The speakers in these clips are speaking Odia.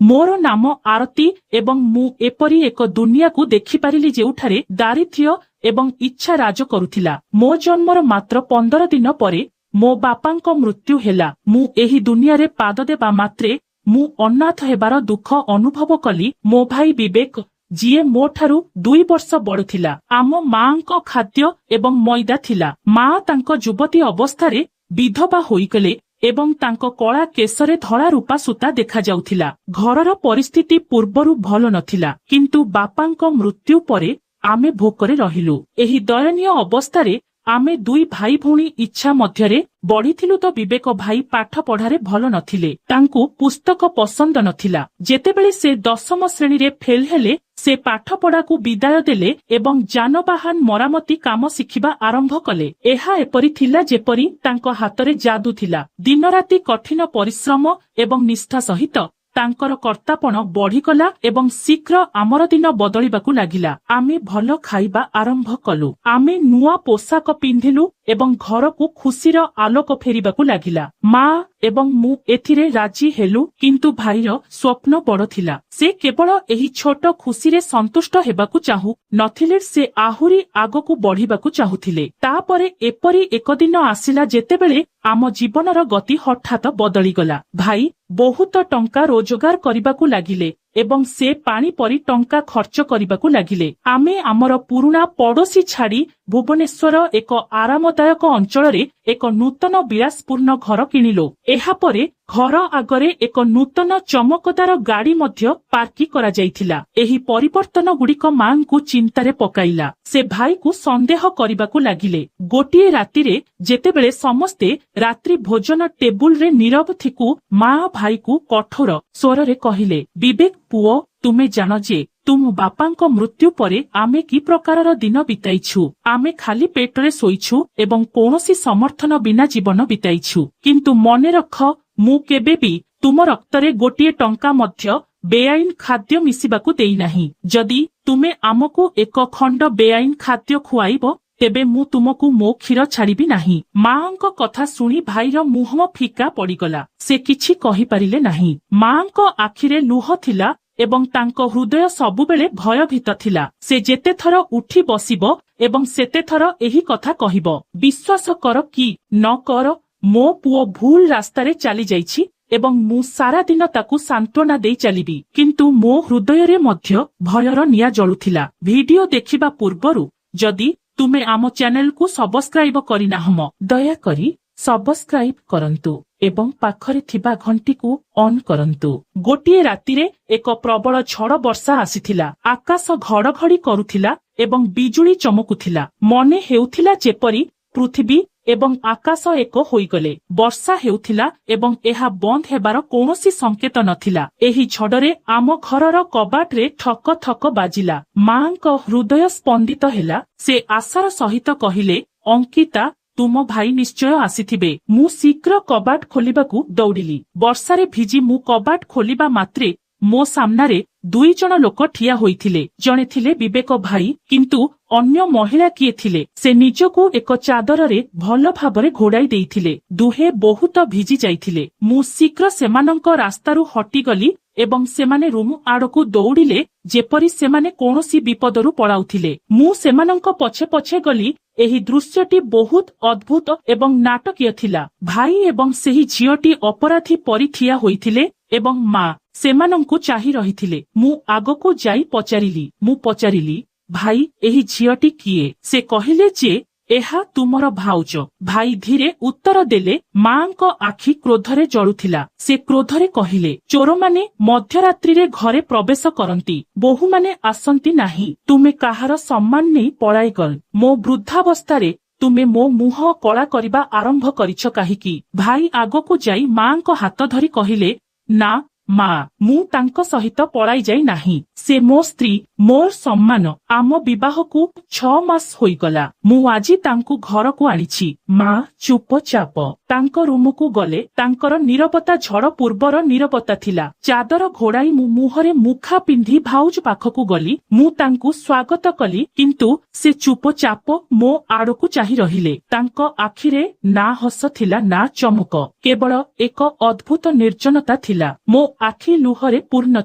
मोर नाम आरती एवं मु एपरी एक दुनिया को देखिपारिली जेउठारे दारिद्र्य एवं इच्छा राज करुथिला। मो जन्मर मात्र 15 दिन परे मो बापांक मृत्यु हेला। मु एही दुनिया रे पाद देबा मात्रे मु अनाथ हेबार दुख अनुभव कली। मो भाई विवेक जीए मो ठारू 2 वर्ष बड़थिला। आम मांको खाद्य एवं मैदा थिला। मां तांको युवती अवस्थारे विधवा होइकले एवं तांको कला केशरे धड़ा रूपा सूता देखा जाउथिला। घरर परिस्थिति पूर्वरु भल नथिला, किंतु बापांको मृत्यु परे आमे भोकरे रहिलु। एही दयनीय अवस्थारे आमे 2 भाई भौणी इच्छा मध्यरे बढ़िथिलु तो विवेक भाई पाठ पढ़ारे भल नथिले। तांकु पुस्तक पसंद नथिला। जेतेबेले से 10म श्रेणी रे फेल हेले से पाठ पढ़ाकू विदाय देले एवं जानबाहन मरामती काम शिखिबा आरंभ कले। एहा एपरि थिला जेपरि तांको हातरे जादू थिला। दिन राति कठिन परिश्रम एवं निष्ठा सहित तांकर कर्तापण बढ़ीगला एवं शीघ्र आमर दिन बदलिबाकू लागिला। आमे भल खाइबा आरंभ कलु। आमे नुआ पोशाक पिंधिलु एवं घर को खुशीर आलोक फेरिबाकू लागिला। मां एवं मु एथिरे राजी हेलु, किंतु भाईर स्वप्न बड़ थिला। से केवल एही छोट खुशी रे संतुष्ट हेबाकू चाहू नथिले, से आहुरी आगकू बढ़िबाकू चाहुथिले। तापरे एपरी एक दिन आसिला जेतेबेले आम जीवनर गति हठात बदली गला। भाई बहुत टंका रोजगार करबाकू लागिले एवं से पानी परी टंका खर्च करबाकू लागिले। आमे आमर पुरुणा पड़ोसी छाड़ी भुवनेश्वर एक आरामदायक अंचल रे एक नूतन विलासपूर्ण घर किनिलो। एहा परे घर आगरे एक नूतन चमकदार गाड़ी मध्य पार्किंग करा जाइथिला। एही परिवर्तन गुड़िक मां को चिंतारे पकाइला। से भाई को संदेह करबाकू लागिले। गोटिए राति रे जेतेबेले समस्ते रात्रि भोजन टेबुल रे नीरव थिकु मां भाई को कठोर स्वर रे कहिले, विवेक पुओ, तुमे जान जे तुम बापांक मृत्यु परे आमे की प्रकारर दिन बिताइछु। आमे खाली पेटरे सोइछु एवं कौनसी समर्थन बिना जीवन बिताइछु। किंतु मने रख, मु केबे भी तुम रक्तरे गोटिए टंका मध्य बेआईन खाद्य मिसिबाकू देई नाही। जदि तुमे आमको एक खंड बेआईन खाद्य खुआइबो तेबे मु तुमको मो क्षीर छाड़िबी नाही। मांक कथा सुनी भाईर मुह फिका पड़ीगला। से किछि कहि पारिले नाही। मांक आखिरे लुह थिला एवं तांको हृदय सबुबेले भयभीत थिला। से जेते थर उठी बसिबो एवं सेते थर एही कथा कहिबो, विश्वास कर कि न कर, मो पुओ भूल रास्तारे चली जाइछि एवं मु सारा दिन ताकू सांत्वना देई चलिबी। किंतु मो हृदय रे मध्य भयर निया जळुथिला। वीडियो देखिबा पूर्वरु जदि तुमे आम चैनल को सब्सक्राइब करिनाहम, दया करी सब्सक्राइब करंतु एवं पाखरे थिबा घंटी को ऑन करंतु। गोटिए रातिरे एक प्रबल झड़ वर्षा आसीथिला। आकाश घड़घड़ी करुथिला एवं बिजुली चमकुथिला। मने हेउथिला जेपरी पृथ्वी एवं आकाश एक होइगले। वर्षा हेउथिला एवं एहा बंद हेबार कौनसी संकेत नथिला। एही झड़रे आम घरर कबाट रे ठक ठक बाजिला। मांक हृदय स्पंदित हेला। से आशार सहित कहिले, अंकिता तुम भाई निश्चय आसीथिबे। मु शीघ्र कबाट खोलिबाकू दौड़िली। वर्षारे भिजी मु कबाट खोलिबा मात्रे मो सामनारे 2 जण लोक ठिया होइथिले। जणे थिले विवेक भाई, किंतु अन्य महिला किए थिले। से निजको एक चादर रे भल भाबरे घोड़ाई देइथिले। दुहे बहुत भिजी जाइथिले। मु शीघ्र सेमानंक रास्तारू हटिगली एवं सेमाने रूम आड़कू दौड़िले जेपरी सेमाने कौनसी विपदरू पड़ाउथिले। मु सेमानंक पछे पछे गली। एही दृश्यटी बहुत अद्भुत एवं नाटकीय थिला। भाई एवं सेही झियोटी अपराधी परी ठिया होइथिले एवं मां सेमानंकु चाहि रहिथिले। मु आगको जाई पचारिली, भाई एही झियोटी किए? से कहिले जे एहा तुमर भाउज। भाई धीरे उत्तर देले। मांक आखि क्रोधरे जळुथिला। से क्रोधरे कहिले, चोर माने मध्यरात्रि रे घरे प्रवेश करंती, बोहू माने आसंती नाही। तुमे काहार सम्मान नै पळाई गल। मो वृद्धावस्थारे तुमे मो मुह कला करिबा आरंभ करिछ काहिकी? भाई आगको जाई मांक हाथ धरी कहिले, ना मां, मु तांको सहित पळाई जाई नाही। से मो स्त्री, मोर सम्मान। आम विवाह को 6 मास होइगला। मु आजी तांकु घर को आनिछि। मां चुपचाप तांको रूम को गले। तांकर नीरवता झड़ पूर्वर नीरवता थिला। चादर घोड़ाई मु मुहरे मुखा पिंधि भाउज पाखकू गली। मु तांकु स्वागत कली, किंतु से चुपचाप मो आड़कू चाहि रहिले। तांको आखिरे ना हस थिला ना चमक, केवल एक अद्भुत निर्जनता थिला। मो ଆଖି ଲୁହରେ ପୂର୍ଣ୍ଣ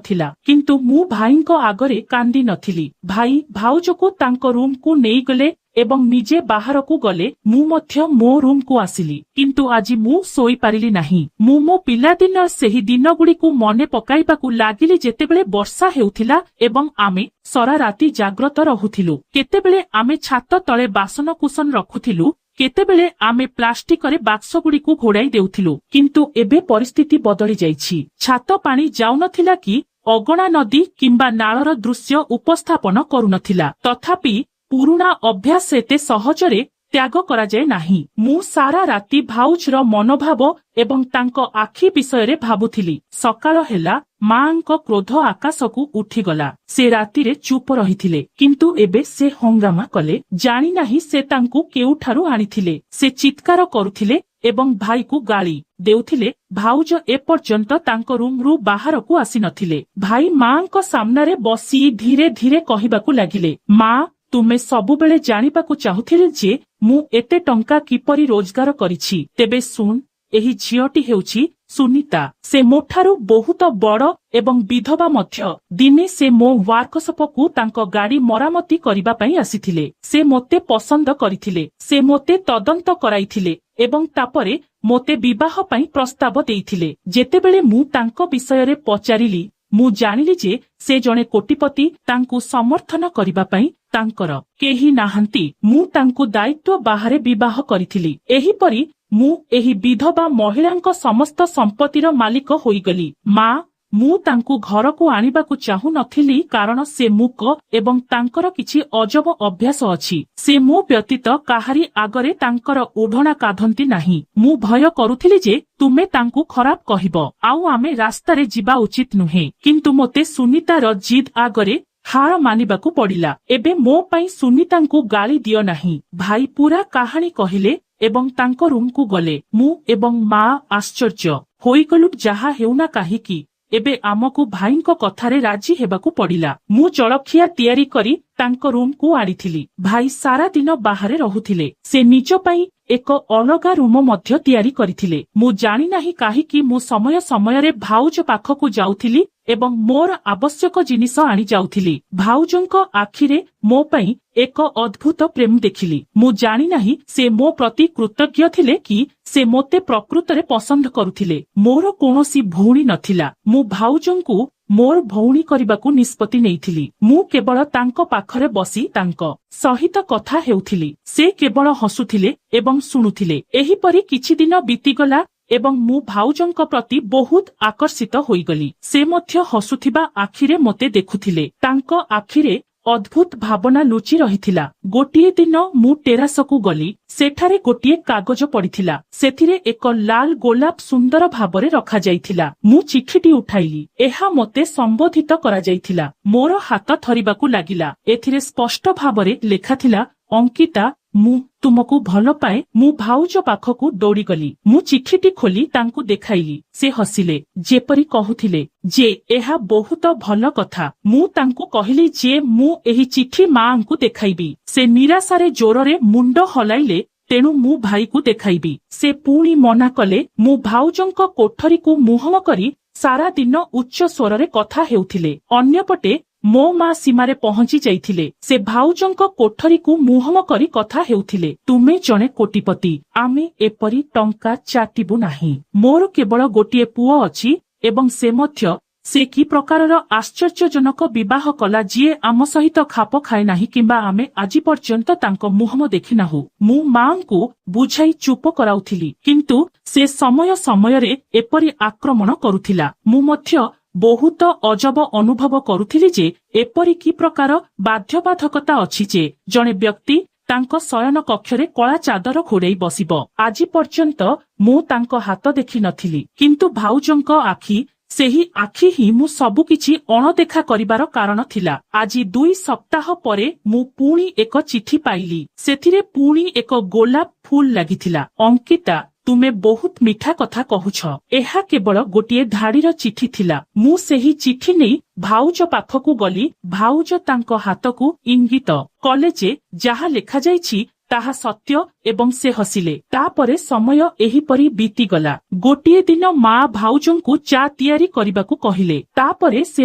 ଥିଲା। କିନ୍ତୁ ମୁଁ ଭାଇଙ୍କ ଆଗରେ କାନ୍ଦି ନଥିଲି। ଭାଇ ଭାଉଜକୁ ତାଙ୍କ ରୁମକୁ ନେଇଗଲେ ଏବଂ ନିଜେ ବାହାରକୁ ଗଲେ। ମୁଁ ମଧ୍ୟ ମୋ ରୁମକୁ ଆସିଲି। କିନ୍ତୁ ଆଜି ମୁଁ ଶୋଇପାରିଲି ନାହିଁ। ମୁଁ ମୋ ପିଲାଦିନ ସେହି ଦିନଗୁଡ଼ିକୁ ମନେ ପକାଇବାକୁ ଲାଗିଲି ଯେତେବେଳେ ବର୍ଷା ହେଉଥିଲା ଏବଂ ଆମେ ସାରା ରାତି ଜାଗ୍ରତ ରହୁଥିଲୁ। କେତେବେଳେ ଆମେ ଛାତ ତଳେ ବାସନକୁସନ ରଖୁଥିଲୁ, କେତେବେଳେ ଆମେ ପ୍ଲାଷ୍ଟିକରେ ବାକ୍ସଗୁଡ଼ିକୁ ଘୋଡ଼ାଇ ଦେଉଥିଲୁ। କିନ୍ତୁ ଏବେ ପରିସ୍ଥିତି ବଦଳି ଯାଇଛି। ଛାତ ପାଣି ଯାଉନଥିଲା କି ଅଗଣା ନଦୀ କିମ୍ବା ନାଳର ଦୃଶ୍ୟ ଉପସ୍ଥାପନ କରୁନଥିଲା। ତଥାପି ପୁରୁଣା ଅଭ୍ୟାସ ଏତେ ସହଜରେ ତ୍ୟାଗ କରାଯାଏ ନାହିଁ। ମୁଁ ସାରା ରାତି ଭାଉଜର ମନୋଭାବ ଏବଂ ତାଙ୍କ ଆଖି ବିଷୟରେ ଭାବୁଥିଲି। ସକାଳ ହେଲା, ମାଙ୍କ କ୍ରୋଧ ଆକାଶକୁ ଉଠିଗଲା। ସେ ରାତିରେ ଚୁପ ରହିଥିଲେ, କିନ୍ତୁ ଏବେ ସେ ହଙ୍ଗାମା କଲେ। ଜାଣିନାହିଁ ସେ ତାଙ୍କୁ କେଉଁଠାରୁ ଆଣିଥିଲେ। ସେ ଚିତ୍କାର କରୁଥିଲେ ଏବଂ ଭାଇକୁ ଗାଳି ଦେଉଥିଲେ। ଭାଉଜ ଏପର୍ଯ୍ୟନ୍ତ ତାଙ୍କ ରୁମରୁ ବାହାରକୁ ଆସିନଥିଲେ। ଭାଇ ମାଙ୍କ ସାମ୍ନାରେ ବସି ଧୀରେ ଧୀରେ କହିବାକୁ ଲାଗିଲେ, ମା, ତୁମେ ସବୁବେଳେ ଜାଣିବାକୁ ଚାହୁଁଥିଲେ ଯେ ମୁଁ ଏତେ ଟଙ୍କା କିପରି ରୋଜଗାର କରିଛି। ତେବେ ଶୁଣ, ଏହି ଝିଅଟି ହେଉଛି ସୁନିତା। ସେ ମୋଠାରୁ ବହୁତ ବଡ଼ ଏବଂ ବିଧବା ମଧ୍ୟ। ଦିନେ ସେ ମୋ ୱାର୍କସପକୁ ତାଙ୍କ ଗାଡ଼ି ମରାମତି କରିବା ପାଇଁ ଆସିଥିଲେ। ସେ ମୋତେ ପସନ୍ଦ କରିଥିଲେ। ସେ ମୋତେ ତଦନ୍ତ କରାଇଥିଲେ ଏବଂ ତାପରେ ମୋତେ ବିବାହ ପାଇଁ ପ୍ରସ୍ତାବ ଦେଇଥିଲେ। ଯେତେବେଳେ ମୁଁ ତାଙ୍କ ବିଷୟରେ ପଚାରିଲି, ମୁଁ ଜାଣିଲି ଯେ ସେ ଜଣେ କୋଟିପତି। ତାଙ୍କୁ ସମର୍ଥନ କରିବା ପାଇଁ ତାଙ୍କର କେହି ନାହାନ୍ତି। ମୁଁ ତାଙ୍କୁ ଦାୟିତ୍ୱ ବାହାରେ ବିବାହ କରିଥିଲି। ଏହିପରି ମୁଁ ଏହି ବିଧବା ମହିଳାଙ୍କ ସମସ୍ତ ସମ୍ପତ୍ତିର ମାଲିକ ହୋଇଗଲି। ମା, ମୁଁ ତାଙ୍କୁ ଘରକୁ ଆଣିବାକୁ ଚାହୁଁନଥିଲି କାରଣ ସେ ମୂକ ଏବଂ ତାଙ୍କର କିଛି ଅଜବ ଅଭ୍ୟାସ ଅଛି। ସେ ମୋ ବ୍ୟତୀତ କାହାରି ଆଗରେ ତାଙ୍କର ଓଢ଼ଣା କାଢ଼ନ୍ତି ନାହିଁ। ମୁଁ ଭୟ କରୁଥିଲି ଯେ ତୁମେ ତାଙ୍କୁ ଖରାପ କହିବ ଆଉ ଆମେ ରାସ୍ତାରେ ଯିବା ଉଚିତ ନୁହେଁ। କିନ୍ତୁ ମୋତେ ସୁନିତାର ଜିଦ୍ ଆଗରେ ହାର ମାନିବାକୁ ପଡ଼ିଲା। ଏବେ ମୋ ପାଇଁ ସୁନିତାଙ୍କୁ ଗାଳି ଦିଅ ନାହିଁ। ଭାଇ ପୁରା କାହାଣୀ କହିଲେ ଏବଂ ତାଙ୍କ ରୁମକୁ ଗଲେ। ମୁଁ ଏବଂ ମା ଆଶ୍ଚର୍ଯ୍ୟ ହୋଇଗଲୁ। ଯାହା ହେଉନା କାହିଁକି, ଏବେ ଆମକୁ ଭାଇଙ୍କ କଥାରେ ରାଜି ହେବାକୁ ପଡ଼ିଲା। ମୁଁ ଜଳଖିଆ ତିଆରି କରି ତାଙ୍କ ରୁମକୁ ଆଣିଥିଲି। ଭାଇ ସାରା ଦିନ ବାହାରେ ରହୁଥିଲେ। ସେ ନିଜ ପାଇଁ ଏକ ଅଲଗା ରୁମ ମଧ୍ୟ ତିଆରି କରିଥିଲେ। ମୁଁ ଜାଣିନାହିଁ କାହିଁକି ମୁଁ ସମୟ ସମୟରେ ଭାଉଜ ପାଖକୁ ଯାଉଥିଲି ଏବଂ ମୋର ଆବଶ୍ୟକ ଜିନିଷ ଆଣି ଯାଉଥିଲି। ଭାଉଜଙ୍କ ଆଖିରେ ମୋ ପାଇଁ ଏକ ଅଦ୍ଭୁତ ପ୍ରେମ ଦେଖିଲି। ମୁଁ ଜାଣିନାହିଁ ସେ ମୋ ପ୍ରତି କୃତଜ୍ଞ ଥିଲେ କି ସେ ମୋତେ ପ୍ରକୃତରେ ପସନ୍ଦ କରୁଥିଲେ। ମୋର କୌଣସି ଭଉଣୀ ନଥିଲା। ମୁଁ ଭାଉଜଙ୍କୁ ମୋର ଭଉଣୀ କରିବାକୁ ନିଷ୍ପତ୍ତି ନେଇଥିଲି। ମୁଁ କେବଳ ତାଙ୍କ ପାଖରେ ବସି ତାଙ୍କ ସହିତ କଥା ହେଉଥିଲି। ସେ କେବଳ ହସୁଥିଲେ ଏବଂ ଶୁଣୁଥିଲେ। ଏହିପରି କିଛି ଦିନ ବିତିଗଲା ଏବଂ ମୁଁ ଭାଉଜଙ୍କ ପ୍ରତି ବହୁତ ଆକର୍ଷିତ ହୋଇଗଲି। ସେ ମଧ୍ୟ ହସୁଥିବା ଆଖିରେ ମୋତେ ଦେଖୁଥିଲେ। ତାଙ୍କ ଆଖିରେ ଅଦ୍ଭୁତ ଭାବନା ଲୁଚି ରହିଥିଲା। ଗୋଟିଏ ଦିନ ମୁଁ ଟେରାସକୁ ଗଲି। ସେଠାରେ ଗୋଟିଏ କାଗଜ ପଡ଼ିଥିଲା। ସେଥିରେ ଏକ ଲାଲ ଗୋଲାପ ସୁନ୍ଦର ଭାବରେ ରଖାଯାଇଥିଲା। ମୁଁ ଚିଠିଟି ଉଠାଇଲି। ଏହା ମୋତେ ସମ୍ବୋଧିତ କରାଯାଇଥିଲା। ମୋର ହାତ ଥରିବାକୁ ଲାଗିଲା। ଏଥିରେ ସ୍ପଷ୍ଟ ଭାବରେ ଲେଖାଥିଲା, ଅଙ୍କିତା, ମୁଁ ତୁମକୁ ଭଲ ପାଏ। ମୁଁ ଭାଉଜ ପାଖକୁ ଦୌଡ଼ିଗଲି। ମୁଁ ଚିଠିଟି ଖୋଲି ତାଙ୍କୁ ଦେଖାଇଲି। ସେ ହସିଲେ, ଯେପରି କହୁଥିଲେ ଯେ ଏହା ବହୁତ ଭଲ କଥା। ମୁଁ ତାଙ୍କୁ କହିଲି ଯେ ମୁଁ ଏହି ଚିଠି ମାଙ୍କୁ ଦେଖାଇବି। ସେ ନିରାଶାରେ ଜୋରରେ ମୁଣ୍ଡ ହଲାଇଲେ। ତେଣୁ ମୁଁ ଭାଇକୁ ଦେଖାଇବି। ସେ ପୁଣି ମନା କଲେ। ମୁଁ ଭାଉଜଙ୍କ କୋଠରୀକୁ ମୁହଁ କରି ସାରା ଦିନ ଉଚ୍ଚ ସ୍ୱରରେ କଥା ହେଉଥିଲେ। ଅନ୍ୟପଟେ ମୋ ମା ସୀମାରେ ପହଞ୍ଚି ଯାଇଥିଲେ। ସେ ଭାଉଜଙ୍କ କୋଠରୀକୁ ମୁହଁ କରି କଥା ହେଉଥିଲେ। ତୁମେ ଜଣେ କୋଟିପତି। ଆମେ ଏପରି ଟଙ୍କା ଚାଟିବୁ ନାହିଁ। ମୋର କେବଳ ଗୋଟିଏ ପୁଅ ଅଛି ଏବଂ ସେ ମଧ୍ୟ ସେ କି ପ୍ରକାରର ଆଶ୍ଚର୍ଯ୍ୟଜନକ ବିବାହ କଲା ଯିଏ ଆମ ସହିତ ଖାପ ଖାଏ ନାହିଁ କିମ୍ବା ଆମେ ଆଜି ପର୍ଯ୍ୟନ୍ତ ତାଙ୍କ ମୁହଁ ଦେଖିନାହୁଁ। ମୁଁ ମାଙ୍କୁ ବୁଝାଇ ଚୁପ କରାଉଥିଲି, କିନ୍ତୁ ସେ ସମୟ ସମୟରେ ଏପରି ଆକ୍ରମଣ କରୁଥିଲା। ମୁଁ ମଧ୍ୟ ବହୁତ ଅଜବ ଅନୁଭବ କରୁଥିଲି ଯେ ଏପରି କି ପ୍ରକାର ବାଧ୍ୟବାଧକତା ଅଛି ଯେ ଜଣେ ବ୍ୟକ୍ତି ତାଙ୍କ ଶୟନ କକ୍ଷରେ କଳା ଚାଦର ଘୋଡ଼େଇ ବସିବ। ଆଜି ପର୍ଯ୍ୟନ୍ତ ମୁଁ ତାଙ୍କ ହାତ ଦେଖିନଥିଲି, କିନ୍ତୁ ଭାଉଜଙ୍କ ଆଖି, ସେହି ଆଖି ହିଁ ମୁଁ ସବୁକିଛି ଅଣଦେଖା କରିବାର କାରଣ ଥିଲା। ଆଜି 2 ସପ୍ତାହ ପରେ ମୁଁ ପୁଣି ଏକ ଚିଠି ପାଇଲି। ସେଥିରେ ପୁଣି ଏକ ଗୋଲାପ ଫୁଲ ଲାଗିଥିଲା। ଅଙ୍କିତା, ତୁମେ ବହୁତ ମିଠା କଥା କହୁଛ। ଏହା କେବଳ ଗୋଟିଏ ଧାଡ଼ିର ଚିଠି ଥିଲା। ମୁଁ ସେହି ଚିଠି ନେଇ ଭାଉଜ ପାଖକୁ ଗଲି। ଭାଉଜ ତାଙ୍କ ହାତକୁ ଇଙ୍ଗିତ କଲେ ଯେ ଯାହା ଲେଖାଯାଇଛି ତାହା ସତ୍ୟ ଏବଂ ସେ ହସିଲେ। ତାପରେ ସମୟ ଏହିପରି ବିତିଗଲା। ଗୋଟିଏ ଦିନ ମା ଭାଉଜଙ୍କୁ ଚା ତିଆରି କରିବାକୁ କହିଲେ। ତାପରେ ସେ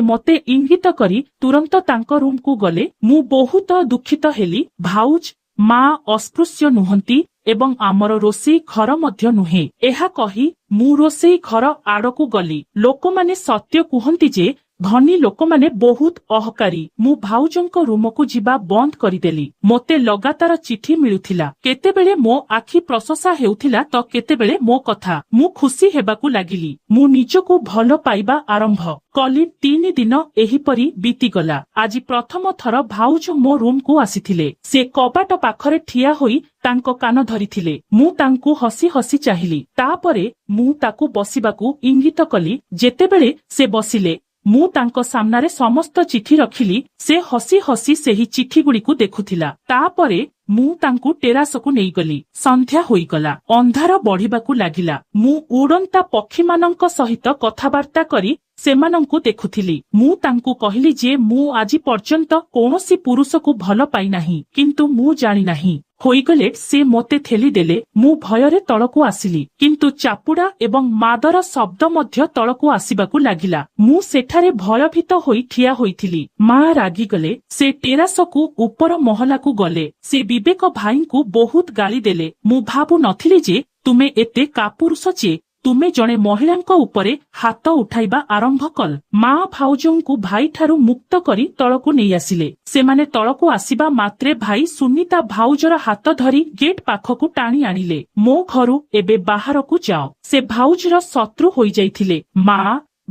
ମୋତେ ଇଙ୍ଗିତ କରି ତୁରନ୍ତ ତାଙ୍କ ରୁମକୁ ଗଲେ। ମୁଁ ବହୁତ ଦୁଃଖିତ ହେଲି। ଭାଉଜ, ମା ଅସ୍ପୃଶ୍ୟ ନୁହନ୍ତି ଏବଂ ଆମର ରୋଷେଇ ଘର ମଧ୍ୟ ନୁହେଁ। ଏହା କହି ମୁଁ ରୋଷେଇ ଘର ଆଡକୁ ଗଲି। ଲୋକମାନେ ସତ୍ୟ କୁହନ୍ତି ଯେ ଧନୀ ଲୋକମାନେ ବହୁତ ଅହକାରୀ। ମୁଁ ଭାଉଜଙ୍କ ରୁମକୁ ଯିବା ବନ୍ଦ କରିଦେଲି। ମୋତେ ଲଗାତାର ଚିଠି ମିଳୁଥିଲା। କେତେବେଳେ ମୋ ଆଖି ପ୍ରଶଂସା ହେଉଥିଲା ତ କେତେବେଳେ ମୋ କଥା। ମୁଁ ଖୁସି ହେବାକୁ ଲାଗିଲି। ମୁଁ ନିଜକୁ ଭଲ ପାଇବା ଆରମ୍ଭ କଲି। 3 ଦିନ ଏହିପରି ବିତିଗଲା। ଆଜି ପ୍ରଥମ ଥର ଭାଉଜ ମୋ ରୁମକୁ ଆସିଥିଲେ। ସେ କବାଟ ପାଖରେ ଠିଆ ହୋଇ ତାଙ୍କ କାନ ଧରିଥିଲେ। ମୁଁ ତାଙ୍କୁ ହସି ହସି ଚାହିଁଲି। ତାପରେ ମୁଁ ତାକୁ ବସିବାକୁ ଇଙ୍ଗିତ କଲି। ଯେତେବେଳେ ସେ ବସିଲେ ମୁଁ ତାଙ୍କ ସାମ୍ନାରେ ସମସ୍ତ ଚିଠି ରଖିଲି। ସେ ହସି ହସି ସେହି ଚିଠିଗୁଡ଼ିକୁ ଦେଖୁଥିଲା। ତାପରେ ମୁଁ ତାଙ୍କୁ ଟେରାସକୁ ନେଇଗଲି। ସନ୍ଧ୍ୟା ହୋଇଗଲା। ଅନ୍ଧାର ବଢିବାକୁ ଲାଗିଲା। ମୁଁ ଉଡନ୍ତା ପକ୍ଷୀମାନଙ୍କ ସହିତ କଥାବାର୍ତ୍ତା କରି ସେମାନଙ୍କୁ ଦେଖୁଥିଲି। ମୁଁ ତାଙ୍କୁ କହିଲି ଯେ ମୁଁ ଆଜି ପର୍ଯ୍ୟନ୍ତ କୌଣସି ପୁରୁଷକୁ ଭଲ ପାଇନାହିଁ, କିନ୍ତୁ ମୁଁ ଜାଣିନାହିଁ ହୋଇଗଲେ ସେ ମୋତେ ଠେଲିଦେଲେ। ମୁଁ ଭୟରେ ତଳକୁ ଆସିଲି, କିନ୍ତୁ ଚାପୁଡା ଏବଂ ମାଦର ଶବ୍ଦ ମଧ୍ୟ ତଳକୁ ଆସିବାକୁ ଲାଗିଲା। ମୁଁ ସେଠାରେ ଭୟଭୀତ ହୋଇ ଠିଆ ହୋଇଥିଲି। ମା ରାଗିଗଲେ। ସେ ଟେରାସକୁ ଉପର ମହଲାକୁ ଗଲେ। ସେ ବିବେକ ଭାଇଙ୍କୁ ବହୁତ ଗାଳି ଦେଲେ। ମୁଁ ଭାବୁ ନଥିଲି ଯେ ତୁମେ ଏତେ କାପୁରୁଷ ଯେ ତୁମେ ଜଣେ ମହିଳାଙ୍କ ଉପରେ ହାତ ଉଠାଇବା ଆରମ୍ଭ କଲ। ମା ଭାଉଜଙ୍କୁ ଭାଇଠାରୁ ମୁକ୍ତ କରି ତଳକୁ ନେଇ ଆସିଲେ। ସେମାନେ ତଳକୁ ଆସିବା ମାତ୍ରେ ଭାଇ ସୁନିତା ଭାଉଜର ହାତ ଧରି ଗେଟ୍ ପାଖକୁ ଟାଣି ଆଣିଲେ। ମୋ ଘରୁ ଏବେ ବାହାରକୁ ଯାଅ। ସେ ଭାଉଜର ଶତ୍ରୁ ହୋଇଯାଇଥିଲେ। ମା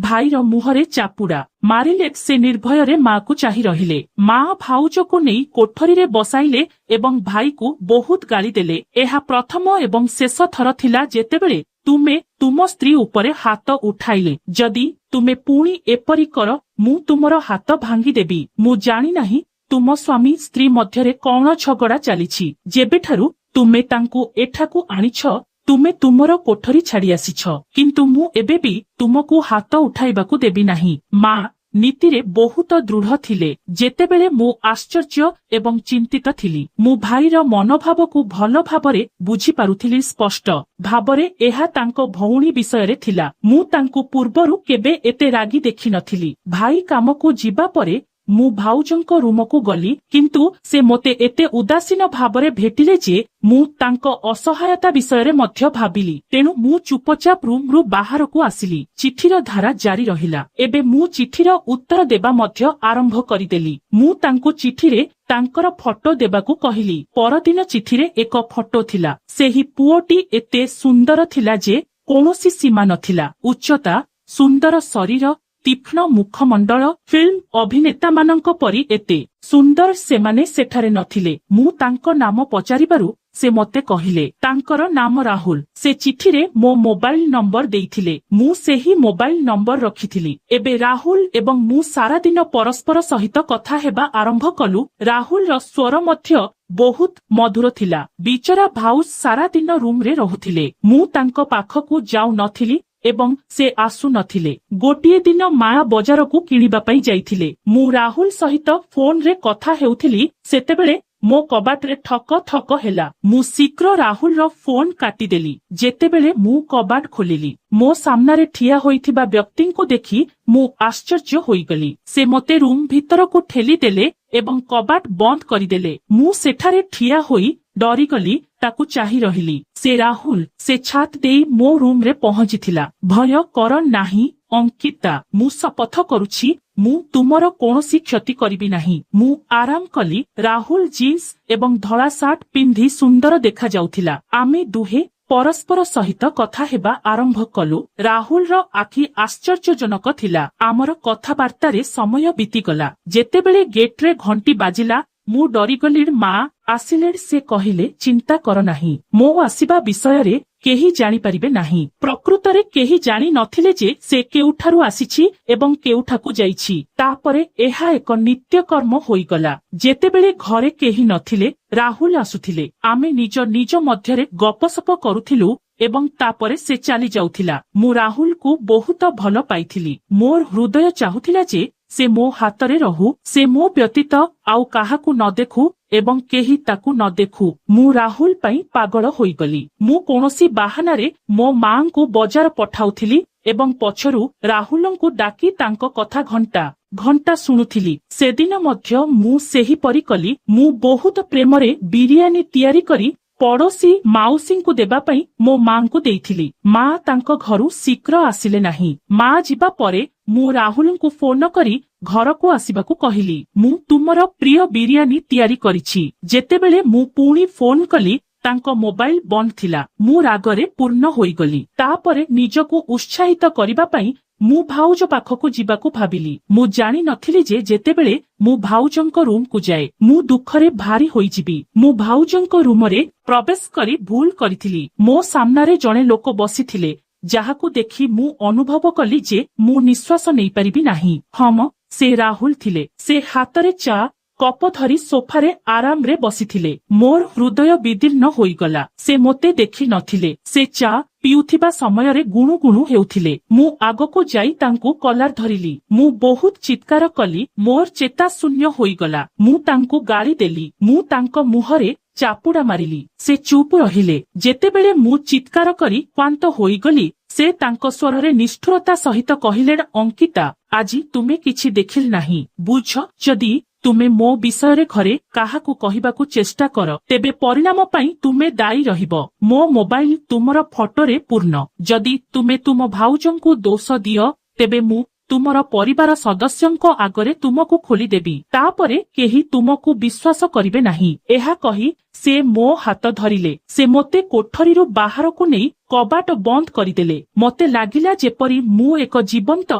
ଭାଇର ମୁହଁରେ ଚାପୁଡା ମାରିଲେ। ସେ ନିର୍ଭୟରେ ମାକୁ ଚାହିଁ ରହିଲେ। ମା ଭାଉଜକୁ ନେଇ କୋଠରୀରେ ବସାଇଲେ ଏବଂ ଭାଇକୁ ବହୁତ ଗାଳି ଦେଲେ। ଏହା ପ୍ରଥମ ଏବଂ ଶେଷ ଥର ଥିଲା ଯେତେବେଳେ ତୁମେ ତୁମ ସ୍ତ୍ରୀ ଉପରେ ହାତ ଉଠାଇଲେ। ଯଦି ତୁମେ ପୁଣି ଏପରି କର ମୁଁ ତୁମର ହାତ ଭାଙ୍ଗିଦେବି। ମୁଁ ଜାଣିନାହିଁ ତୁମ ସ୍ୱାମୀ ସ୍ତ୍ରୀ ମଧ୍ୟରେ କଣ ଝଗଡା ଚାଲିଛି। ଯେବେଠାରୁ ତୁମେ ତାଙ୍କୁ ଏଠାକୁ ଆଣିଛ ତୁମେ ତୁମର କୋଠରୀ ଛାଡି ଆସିଛ, କିନ୍ତୁ ମୁଁ ଏବେ ବି ତୁମକୁ ହାତ ଉଠାଇବାକୁ ଦେବି ନାହିଁ। ମା ନୀତିରେ ବହୁତ ଦୃଢ ଥିଲେ। ଯେତେବେଳେ ମୁଁ ଆଶ୍ଚର୍ଯ୍ୟ ଏବଂ ଚିନ୍ତିତ ଥିଲି, ମୁଁ ଭାଇର ମନୋଭାବକୁ ଭଲ ଭାବରେ ବୁଝିପାରୁଥିଲି। ସ୍ପଷ୍ଟ ଭାବରେ ଏହା ତାଙ୍କ ଭଉଣୀ ବିଷୟରେ ଥିଲା। ମୁଁ ତାଙ୍କୁ ପୂର୍ବରୁ କେବେ ଏତେ ରାଗି ଦେଖିନଥିଲି। ଭାଇ କାମକୁ ଯିବା ପରେ ମୁଁ ଭାଉଜଙ୍କ ରୁମକୁ ଗଲି, କିନ୍ତୁ ସେ ମୋତେ ଏତେ ଉଦାସୀନ ଭାବରେ ଭେଟିଲେ ଯେ ମୁଁ ତାଙ୍କ ଅସହାୟତା ବିଷୟରେ ମଧ୍ୟ ଭାବିଲି। ତେଣୁ ମୁଁ ଚୁପଚାପ ରୁମରୁ ବାହାରକୁ ଆସିଲି। ଚିଠିର ଧାରା ଜାରି ରହିଲା। ଏବେ ମୁଁ ଚିଠିର ଉତ୍ତର ଦେବା ମଧ୍ୟ ଆରମ୍ଭ କରିଦେଲି। ମୁଁ ତାଙ୍କୁ ଚିଠିରେ ତାଙ୍କର ଫଟୋ ଦେବାକୁ କହିଲି। ପରଦିନ ଚିଠିରେ ଏକ ଫଟୋ ଥିଲା। ସେହି ପୁଅଟି ଏତେ ସୁନ୍ଦର ଥିଲା ଯେ କୌଣସି ସୀମା ନଥିଲା। ଉଚ୍ଚତା, ସୁନ୍ଦର ଶରୀର, ତୀକ୍ଷ୍ଣ ମୁଖମଣ୍ଡଳ। ଫିଲ୍ମ ଅଭିନେତାମାନଙ୍କ ପରି ଏତେ ସୁନ୍ଦର ସେମାନେ ସେଠାରେ ନଥିଲେ। ମୁଁ ତାଙ୍କ ନାମ ପଚାରିବାରୁ ସେ ମୋତେ କହିଲେ ତାଙ୍କର ନାମ ରାହୁଲ। ସେ ଚିଠିରେ ମୋ ମୋବାଇଲ ନମ୍ବର ଦେଇଥିଲେ। ମୁଁ ସେହି ମୋବାଇଲ ନମ୍ବର ରଖିଥିଲି। ଏବେ ରାହୁଲ ଏବଂ ମୁଁ ସାରା ଦିନ ପରସ୍ପର ସହିତ କଥା ହେବା ଆରମ୍ଭ କଲୁ। ରାହୁଲର ସ୍ୱର ମଧ୍ୟ ବହୁତ ମଧୁର ଥିଲା। ବିଚରା ଭାଉଜ ସାରା ଦିନ ରୁମରେ ରହୁଥିଲେ। ମୁଁ ତାଙ୍କ ପାଖକୁ ଯାଉ ନଥିଲି ଏବଂ ସେ ଆସୁ ନଥିଲେ। ଗୋଟିଏ ଦିନ ମା ବଜାରକୁ କିଣିବା ପାଇଁ ଯାଇଥିଲେ। ମୁଁ ରାହୁଲ ସହିତ ଫୋନରେ କଥା ହେଉଥିଲି। ସେତେବେଳେ ମୋ କବାଟରେ ଠକ ଠକ ହେଲା। ମୁଁ ଶୀଘ୍ର ରାହୁଲର ଫୋନ କାଟିଦେଲି। ଯେତେବେଳେ ମୁଁ କବାଟ ଖୋଲିଲି, ମୋ ସାମ୍ନାରେ ଠିଆ ହୋଇଥିବା ବ୍ୟକ୍ତିଙ୍କୁ ଦେଖି ମୁଁ ଆଶ୍ଚର୍ଯ୍ୟ ହୋଇଗଲି। ସେ ମୋତେ ରୁମ ଭିତରକୁ ଠେଲିଦେଲେ ଏବଂ କବାଟ ବନ୍ଦ କରିଦେଲେ। ମୁଁ ସେଠାରେ ଠିଆ ହୋଇ ଡରିଗଲି। ତାକୁ ଚାହିଁ ରହିଲି। ସେ ରାହୁଲ। ସେ ଛାତ ଦେଇ ମୋ ରୁମରେ ପହଞ୍ଚିଥିଲା। ଭୟ କର ନାହିଁ ଅଙ୍କିତା, ମୁଁ ଶପଥ କରୁଛି ମୁଁ ତୁମର କୌଣସି କ୍ଷତି କରିବି ନାହିଁ। ମୁଁ ଆରାମ କଲି। ରାହୁଲ ଜିନ୍ସ ଏବଂ ଧଳା ସାର୍ଟ ପିନ୍ଧି ସୁନ୍ଦର ଦେଖାଯାଉଥିଲା। ଆମେ ଦୁହେଁ ପରସ୍ପର ସହିତ କଥା ହେବା ଆରମ୍ଭ କଲୁ। ରାହୁଲର ଆଖି ଆଶ୍ଚର୍ଯ୍ୟଜନକ ଥିଲା। ଆମର କଥାବାର୍ତ୍ତାରେ ସମୟ ବିତିଗଲା। ଯେତେବେଳେ ଗେଟ୍ରେ ଘଣ୍ଟି ବାଜିଲା ମୁଁ ଡରିଗଲି। ମା ଆସିଲେ। ସେ କହିଲେ ଚିନ୍ତା କର ନାହିଁ। ମୋ ଆସିବା ବିଷୟରେ କେହି ଜାଣିପାରିବେ ନାହିଁ। ପ୍ରକୃତରେ କେହି ଜାଣି ନଥିଲେ ଯେ ସେ କେଉଁଠାରୁ ଆସିଛି ଏବଂ କେଉଁଠାକୁ ଯାଇଛି। ତାପରେ ଏହା ଏକ ନିତ୍ୟକର୍ମ ହୋଇଗଲା। ଯେତେବେଳେ ଘରେ କେହି ନଥିଲେ ରାହୁଲ ଆସୁଥିଲେ। ଆମେ ନିଜ ନିଜ ମଧ୍ୟରେ ଗପସପ କରୁଥିଲୁ ଏବଂ ତାପରେ ସେ ଚାଲି ଯାଉଥିଲା। ମୁଁ ରାହୁଲକୁ ବହୁତ ଭଲ ପାଇଥିଲି। ମୋର ହୃଦୟ ଚାହୁଥିଲା ଯେ ସେ ମୋ ହାତରେ ରହୁ, ସେ ମୋ ବ୍ୟତୀତ ଆଉ କାହାକୁ ନ ଦେଖୁ ଏବଂ କେହି ତାକୁ ନ ଦେଖୁ। ମୁଁ ରାହୁଲ ପାଇଁ ପାଗଳ ହୋଇଗଲି। ମୁଁ କୌଣସି ବାହାନାରେ ମୋ ମାଙ୍କୁ ବଜାର ପଠାଉଥିଲି ଏବଂ ପଛରୁ ରାହୁଲଙ୍କୁ ଡାକି ତାଙ୍କ କଥା ଘଣ୍ଟା ଘଣ୍ଟା ଶୁଣୁଥିଲି। ସେଦିନ ମଧ୍ୟ ମୁଁ ସେହିପରି କଲି। ମୁଁ ବହୁତ ପ୍ରେମରେ ବିରିୟାନୀ ତିଆରି କରି ପଡୋଶୀ ମାଉସୀଙ୍କୁ ଦେବା ପାଇଁ ମୋ ମାଙ୍କୁ ଦେଇଥିଲି। ମା ତାଙ୍କ ଘରୁ ଶୀଘ୍ର ଆସିଲେ ନାହିଁ। ମା ଯିବା ପରେ ମୁଁ ରାହୁଲଙ୍କୁ ଫୋନ କରି ଘରକୁ ଆସିବାକୁ କହିଲି। ମୁଁ ତୁମର ପ୍ରିୟ ବିରିୟାନୀ ତିଆରି କରିଛି। ଯେତେବେଳେ ମୁଁ ପୁଣି ଫୋନ କଲି ତାଙ୍କ ମୋବାଇଲ ବନ୍ଦ ଥିଲା। ମୁଁ ରାଗରେ ପୂର୍ଣ୍ଣ ହୋଇଗଲି। ତାପରେ ନିଜକୁ ଉତ୍ସାହିତ କରିବା ପାଇଁ ମୁଁ ଭାଉଜ ପାଖକୁ ଯିବାକୁ ଭାବିଲି। ମୁଁ ଜାଣିନଥିଲି ଯେ ଯେତେବେଳେ ମୁଁ ଭାଉଜଙ୍କ ରୁମକୁ ଯାଏ ମୁଁ ଦୁଃଖରେ ଭାରି ହୋଇଯିବି। ମୁଁ ଭାଉଜଙ୍କ ରୁମରେ ପ୍ରବେଶ କରି ଭୁଲ କରିଥିଲି। ମୋ ସାମ୍ନାରେ ଜଣେ ଲୋକ ବସିଥିଲେ ଯାହାକୁ ଦେଖି ମୁଁ ଅନୁଭବ କଲି ଯେ ମୁଁ ନିଶ୍ୱାସ ନେଇପାରିବି ନାହିଁ। ହମ ସେ ରାହୁଲ ଥିଲେ। ସେ ହାତରେ ଚା କପ ଧରି ସୋଫାରେ ଆରାମରେ ବସିଥିଲେ। ମୋର ହୃଦୟ ବିଦୀର୍ଣ୍ଣ ହୋଇଗଲା। ସେ ମୋତେ ଦେଖି ନଥିଲେ। ସେ ଚା ପିଉଥିବା ସମୟରେ ଗୁଣୁ ଗୁଣୁ ହେଉଥିଲେ। ମୁଁ ଆଗକୁ ଯାଇ ତାଙ୍କୁ କଲାର ଧରିଲି। ମୁଁ ବହୁତ ଚିତ୍କାର କଲି। ମୋର ଚେତା ଶୂନ୍ୟ ହୋଇଗଲା। ମୁଁ ତାଙ୍କୁ ଗାଳି ଦେଲି। ମୁଁ ତାଙ୍କ ମୁହଁରେ ଚାପୁଡା ମାରିଲି। ସେ ଚୁପ ରହିଲେ। ଯେତେବେଳେ ମୁଁ ଚିତ୍କାର କରି କ୍ଳାନ୍ତ ହୋଇଗଲି ସେ ତାଙ୍କ ସ୍ୱରରେ ନିଷ୍ଠୁରତା ସହିତ କହିଲେ, ଅଙ୍କିତା, ଆଜି ତୁମେ କିଛି ଦେଖିଲ ନାହିଁ। ବୁଝ, ଯଦି ତୁମେ ମୋ ବିଷୟରେ ଘରେ କାହାକୁ କହିବାକୁ ଚେଷ୍ଟା କର ତେବେ ପରିଣାମ ପାଇଁ ତୁମେ ଦାୟୀ ରହିବ। ମୋ ମୋବାଇଲ ତୁମର ଫଟୋରେ ପୂର୍ଣ୍ଣ। ଯଦି ତୁମେ ତୁମ ଭାଉଜଙ୍କୁ ଦୋଷ ଦିଅ ତେବେ ମୁଁ ତୁମର ପରିବାର ସଦସ୍ୟଙ୍କ ଆଗରେ ତୁମକୁ ଖୋଲିଦେବି। ତାପରେ କେହି ତୁମକୁ ବିଶ୍ୱାସ କରିବେ ନାହିଁ। ଏହା କହି ସେ ମୋ ହାତ ଧରିଲେ। ସେ ମୋତେ କୋଠରୀରୁ ବାହାରକୁ ନେଇ କବାଟ ବନ୍ଦ କରିଦେଲେ। ମୋତେ ଲାଗିଲା ଯେପରି ମୁଁ ଏକ ଜୀବନ୍ତ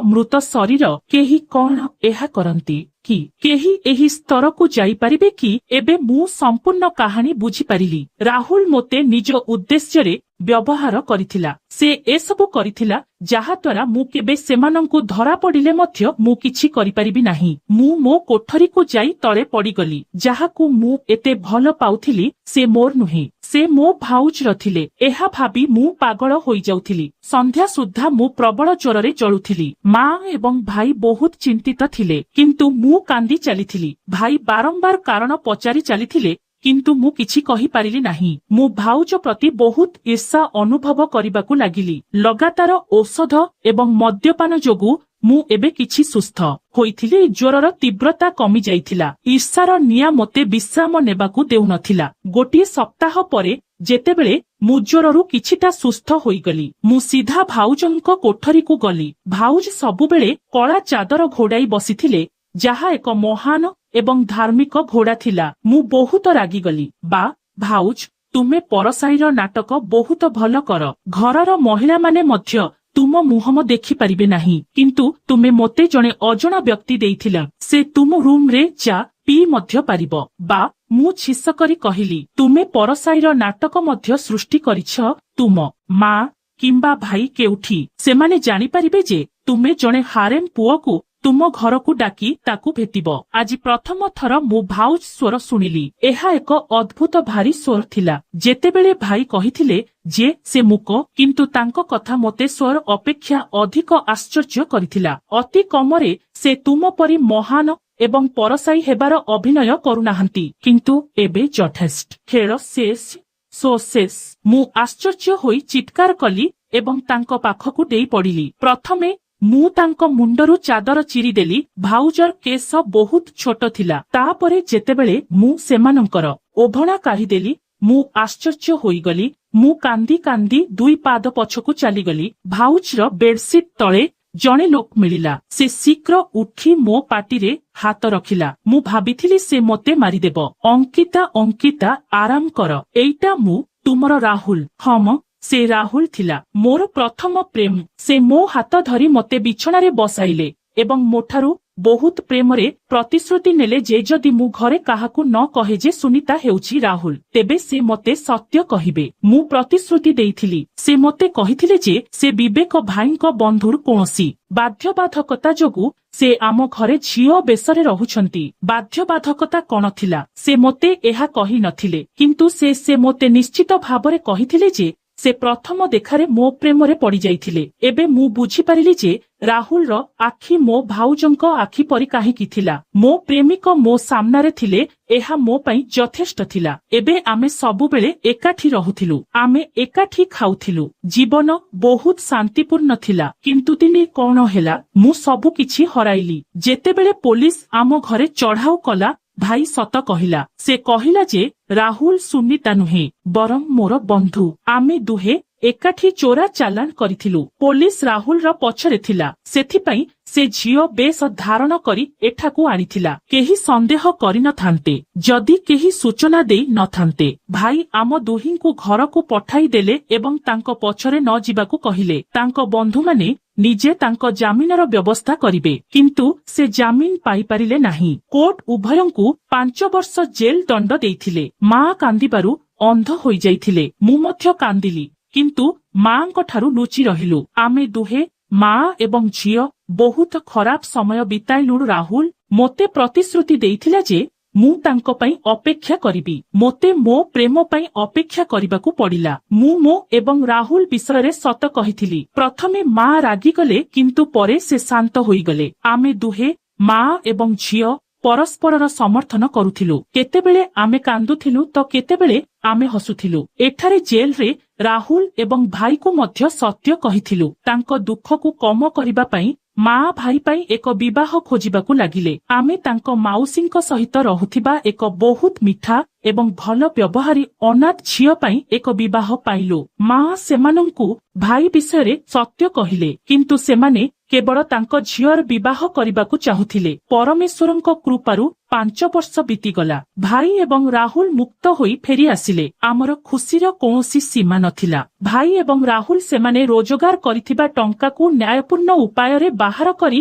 ମୃତ ଶରୀର। କେହି କଣ ଏହା କରନ୍ତି କି? କେହି ଏହି ସ୍ତରକୁ ଯାଇପାରିବେ କି? ଏବେ ମୁଁ ସମ୍ପୂର୍ଣ୍ଣ କାହାଣୀ ବୁଝିପାରିଲି। ରାହୁଲ ମୋତେ ନିଜ ଉଦ୍ଦେଶ୍ୟରେ ବ୍ୟବହାର କରିଥିଲା। ସେ ଏସବୁ କରିଥିଲା ଯାହାଦ୍ୱାରା ମୁଁ କେବେ ସେମାନଙ୍କୁ ଧରା ପଡ଼ିଲେ ମଧ୍ୟ ମୁଁ କିଛି କରିପାରିବି ନାହିଁ। ମୁଁ ମୋ କୋଠରୀକୁ ଯାଇ ତଳେ ପଡ଼ିଗଲି। ଯାହାକୁ ମୁଁ ଏତେ ଭଲ ପାଉଥିଲି ସେ ମୋର ନୁହେଁ, ସେ ମୋ ଭାଉଜର ଥିଲେ। ଏହା ଭାବି ମୁଁ ପାଗଳ ହୋଇଯାଉଥିଲି। ସନ୍ଧ୍ୟା ସୁଦ୍ଧା ମୁଁ ପ୍ରବଳ ଜ୍ୱରରେ ଜଳୁଥିଲି। ମା ଏବଂ ଭାଇ ବହୁତ ଚିନ୍ତିତ ଥିଲେ କିନ୍ତୁ ମୁଁ କାନ୍ଦି ଚାଲିଥିଲି। ଭାଇ ବାରମ୍ବାର କାରଣ ପଚାରି ଚାଲିଥିଲେ କିନ୍ତୁ ମୁଁ କିଛି କହିପାରିଲି ନାହିଁ। ମୁଁ ଭାଉଜ ପ୍ରତି ବହୁତ ଈର୍ଷା ଅନୁଭବ କରିବାକୁ ଲାଗିଲି। ଲଗାତାର ଔଷଧ ଏବଂ ମଦ୍ୟପାନ ଯୋଗୁଁ ମୁଁ ଏବେ କିଛି ସୁସ୍ଥ ହୋଇଥିଲି। ଜ୍ୱରର ତୀବ୍ରତା କମି ଯାଇଥିଲା। ଈର୍ଷାର ନିଆଁ ମୋତେ ବିଶ୍ରାମ ନେବାକୁ ଦେଉନଥିଲା। ଗୋଟିଏ ସପ୍ତାହ ପରେ ଯେତେବେଳେ ମୁଁ ଜ୍ୱରରୁ କିଛିଟା ସୁସ୍ଥ ହୋଇଗଲି ମୁଁ ସିଧା ଭାଉଜଙ୍କ କୋଠରୀକୁ ଗଲି। ଭାଉଜ ସବୁବେଳେ କଳା ଚାଦର ଘୋଡାଇ ବସିଥିଲେ ଯାହା ଏକ ମହାନ ଏବଂ ଧାର୍ମିକ ଘୋଡା ଥିଲା। ମୁଁ ବହୁତ ରାଗିଗଲି। ବା ଭାଉଜ, ତୁମେ ପରସାଇର ନାଟକ ବହୁତ ଭଲ କର। ଘରର ମହିଳାମାନେ ମଧ୍ୟ ତୁମ ମୁହଁ ଦେଖିପାରିବେ ନାହିଁ କିନ୍ତୁ ତୁମେ ମୋତେ ଜଣେ ଅଜଣା ବ୍ୟକ୍ତି ଦେଇଥିଲା। ସେ ତୁମ ରୁମରେ ଚା ପିଇ ମଧ୍ୟ ପାରିବ। ବା ମୁଁ ଛିସ କରି କହିଲି, ତୁମେ ପରସାଇର ନାଟକ ମଧ୍ୟ ସୃଷ୍ଟି କରିଛ। ତୁମ ମା କିମ୍ବା ଭାଇ କେଉଠି ସେମାନେ ଜାଣିପାରିବେ ଯେ ତୁମେ ଜଣେ ହାରେମ ପୁଅକୁ ତୁମ ଘରକୁ ଡାକି ତାକୁ ଭେଟିବ। ଆଜି ପ୍ରଥମ ଥର ମୁଁ ଭାଉଜ ସ୍ୱର ଶୁଣିଲି। ଏହା ଏକ ଅଦ୍ଭୁତ ଭାରି ସ୍ୱର ଥିଲା। ଯେତେବେଳେ ଭାଇ କହିଥିଲେ ଯେ ସେ ମୂକ କିନ୍ତୁ ତାଙ୍କ କଥା ମୋତେ ସ୍ୱର ଅପେକ୍ଷା ଅଧିକ ଆଶ୍ଚର୍ଯ୍ୟ କରିଥିଲା। ଅତି କମରେ ସେ ତୁମ ପରି ମହାନ ଏବଂ ପରସାଇ ହେବାର ଅଭିନୟ କରୁନାହାନ୍ତି। କିନ୍ତୁ ଏବେ ଯଥେଷ୍ଟ। ଖେଳ ଶେଷ, ଶୋ ଶେଷ। ମୁଁ ଆଶ୍ଚର୍ଯ୍ୟ ହୋଇ ଚିତ୍କାର କଲି ଏବଂ ତାଙ୍କ ପାଖକୁ ଡେଇଁ ପଡ଼ିଲି। ପ୍ରଥମେ ମୁଁ ତାଙ୍କ ମୁଣ୍ଡରୁ ଚାଦର ଚିରିଦେଲି। ଭାଉଜର କେଶ ବହୁତ ଛୋଟ ଥିଲା। ତାପରେ ଯେତେବେଳେ ମୁଁ ସେମାନଙ୍କର ଓଢ଼ଣା କାଢ଼ିଦେଲି ମୁଁ ଆଶ୍ଚର୍ଯ୍ୟ ହୋଇଗଲି। ମୁଁ କାନ୍ଦି କାନ୍ଦି 2 ପାଦ ପଛକୁ ଚାଲିଗଲି। ଭାଉଜର ବେଡସିଟ୍ ତଳେ ଜଣେ ଲୋକ ମିଳିଲା। ସେ ଶୀଘ୍ର ଉଠି ମୋ ପାଟିରେ ହାତ ରଖିଲା। ମୁଁ ଭାବିଥିଲି ସେ ମୋତେ ମାରିଦେବ। ଅଙ୍କିତା, ଅଙ୍କିତା, ଆରାମ କର। ଏଇଟା ମୁଁ ତୁମର ରାହୁଲ। ହମ ସେ ରାହୁଲ ଥିଲା। ମୋର ପ୍ରଥମ ପ୍ରେମ। ସେ ମୋ ହାତ ଧରି ମୋତେ ବିଛଣାରେ ବସାଇଲେ ଏବଂ ମୋଠାରୁ ବହୁତ ପ୍ରେମରେ ପ୍ରତିଶ୍ରୁତି ନେଲେ ଯେ ଯଦି ମୁଁ ଘରେ କାହାକୁ ନ କହେ ଯେ ସୁନିତା ହେଉଛି ରାହୁଲ ତେବେ ସେ ମୋତେ ସତ୍ୟ କହିବେ। ମୁଁ ପ୍ରତିଶ୍ରୁତି ଦେଇଥିଲି। ସେ ମୋତେ କହିଥିଲେ ଯେ ସେ ବିବେକ ଭାଇଙ୍କ ବନ୍ଧୁର କୌଣସି ବାଧ୍ୟବାଧକତା ଯୋଗୁଁ ସେ ଆମ ଘରେ ଝିଅ ବେଶରେ ରହୁଛନ୍ତି। ବାଧ୍ୟବାଧକତା କଣ ଥିଲା ସେ ମୋତେ ଏହା କହିନଥିଲେ କିନ୍ତୁ ସେ ମୋତେ ନିଶ୍ଚିତ ଭାବରେ କହିଥିଲେ ଯେ ସେ ପ୍ରଥମ ଦେଖାରେ ମୋ ପ୍ରେମରେ ପଡ଼ିଯାଇଥିଲେ। ଏବେ ମୁଁ ବୁଝିପାରିଲି ଯେ ରାହୁଲର ଆଖି ମୋ ଭାଉଜଙ୍କ ଆଖି ପରି କାହିଁକି ଥିଲା। ମୋ ପ୍ରେମିକ ମୋ ସାମ୍ନାରେ ଥିଲେ, ଏହା ମୋ ପାଇଁ ଯଥେଷ୍ଟ ଥିଲା। ଏବେ ଆମେ ସବୁବେଳେ ଏକାଠି ରହୁଥିଲୁ, ଆମେ ଏକାଠି ଖାଉଥିଲୁ। ଜୀବନ ବହୁତ ଶାନ୍ତିପୂର୍ଣ୍ଣ ଥିଲା। କିନ୍ତୁ ଦିନେ କଣ ହେଲା, ମୁଁ ସବୁ କିଛି ହରାଇଲି। ଯେତେବେଳେ ପୋଲିସ ଆମ ଘରେ ଚଢ଼ାଉ କଲା, ଭାଇ ସତ କହିଲା। ସେ କହିଲା ଯେ ରାହୁଲ ସୁନିତା ନୁହେଁ, ବରଂ ମୋର ବନ୍ଧୁ। ଆମେ ଦୁହେଁ ଏକାଠି ଚୋରା ଚାଲାଣ କରିଥିଲୁ। ପୋଲିସ ରାହୁଲର ପଛରେ ଥିଲା, ସେଥିପାଇଁ ସେ ଝିଅ ବେଶ ଧାରଣ କରି ଏଠାକୁ ଆଣିଥିଲା। କେହି ସନ୍ଦେହ କରିନଥାନ୍ତେ ଯଦି କେହି ସୂଚନା ଦେଇ ନଥାନ୍ତେ। ଭାଇ ଆମ ଦୁହିଁଙ୍କୁ ଘରକୁ ପଠାଇ ଦେଲେ ଏବଂ ତାଙ୍କ ପଛରେ ନ ଯିବାକୁ କହିଲେ। ତାଙ୍କ ବନ୍ଧୁମାନେ ନିଜେ ତାଙ୍କ ଜାମିନର ବ୍ୟବସ୍ଥା କରିବେ, କିନ୍ତୁ ସେ ଜାମିନ ପାଇପାରିଲେ ନାହିଁ। କୋର୍ଟ ଉଭୟଙ୍କୁ 5 ବର୍ଷ ଜେଲ୍ ଦଣ୍ଡ ଦେଇଥିଲେ। ମା କାନ୍ଦିବାରୁ ଅନ୍ଧ ହୋଇଯାଇଥିଲେ। ମୁଁ ମଧ୍ୟ କାନ୍ଦିଲି, କିନ୍ତୁ ମାଙ୍କ ଠାରୁ ଲୁଚି ରହିଲୁ। ଆମେ ଦୁହେଁ ମା ଏବଂ ଝିଅ ବହୁତ ଖରାପ ସମୟ ବିତାଇଲୁ। ରାହୁଲ ମୋତେ ପ୍ରତିଶ୍ରୁତି ଦେଇଥିଲା ଯେ ମୁଁ ତାଙ୍କ ପାଇଁ ଅପେକ୍ଷା କରିବି। ମୋତେ ମୋ ପ୍ରେମ ପାଇଁ ଅପେକ୍ଷା କରିବାକୁ ପଡ଼ିଲା। ମୁଁ ମୋ ଏବଂ ରାହୁଲ ବିଷୟରେ ସତ କହିଥିଲି। ପ୍ରଥମେ ମା ରାଗିଗଲେ, କିନ୍ତୁ ପରେ ସେ ଶାନ୍ତ ହୋଇଗଲେ। ଆମେ ଦୁହେଁ ମା ଏବଂ ଝିଅ ପରସ୍ପରର ସମର୍ଥନ କରୁଥିଲୁ। କେତେବେଳେ ଆମେ କାନ୍ଦୁଥିଲୁ ତ କେତେବେଳେ ଆମେ ହସୁଥିଲୁ। ଏଠାରେ ଜେଲରେ ରାହୁଲ ଏବଂ ଭାଇକୁ ମଧ୍ୟ ସତ୍ୟ କହିଥିଲୁ। ତାଙ୍କ ଦୁଃଖକୁ କମ କରିବା ପାଇଁ ମା ଭାଇ ପାଇଁ ଏକ ବିବାହ ଖୋଜିବାକୁ ଲାଗିଲେ। ଆମେ ତାଙ୍କ ମାଉସୀଙ୍କ ସହିତ ରହୁଥିବା ଏକ ବହୁତ ମିଠା ଏବଂ ଭଲ ବ୍ୟବହାରୀ ଅନାଥ ଝିଅ ପାଇଁ ଏକ ବିବାହ ପାଇଲୁ। ମା ସେମାନଙ୍କୁ ଭାଇ ବିଷୟରେ ସତ୍ୟ କହିଲେ, କିନ୍ତୁ ସେମାନେ କେବଳ ତାଙ୍କ ଝିଅର ବିବାହ କରିବାକୁ ଚାହୁଁଥିଲେ। ପରମେଶ୍ୱରଙ୍କ କୃପାରୁ 5 ବର୍ଷ ବିତିଗଲା। ଭାଇ ଏବଂ ରାହୁଲ ମୁକ୍ତ ହୋଇ ଫେରି ଆସିଲେ। ଆମର ଖୁସିର କୌଣସି ସୀମା ନଥିଲା। ଭାଇ ଏବଂ ରାହୁଲ ସେମାନେ ରୋଜଗାର କରିଥିବା ଟଙ୍କାକୁ ନ୍ୟାୟପୂର୍ଣ୍ଣ ଉପାୟରେ ବାହାର କରି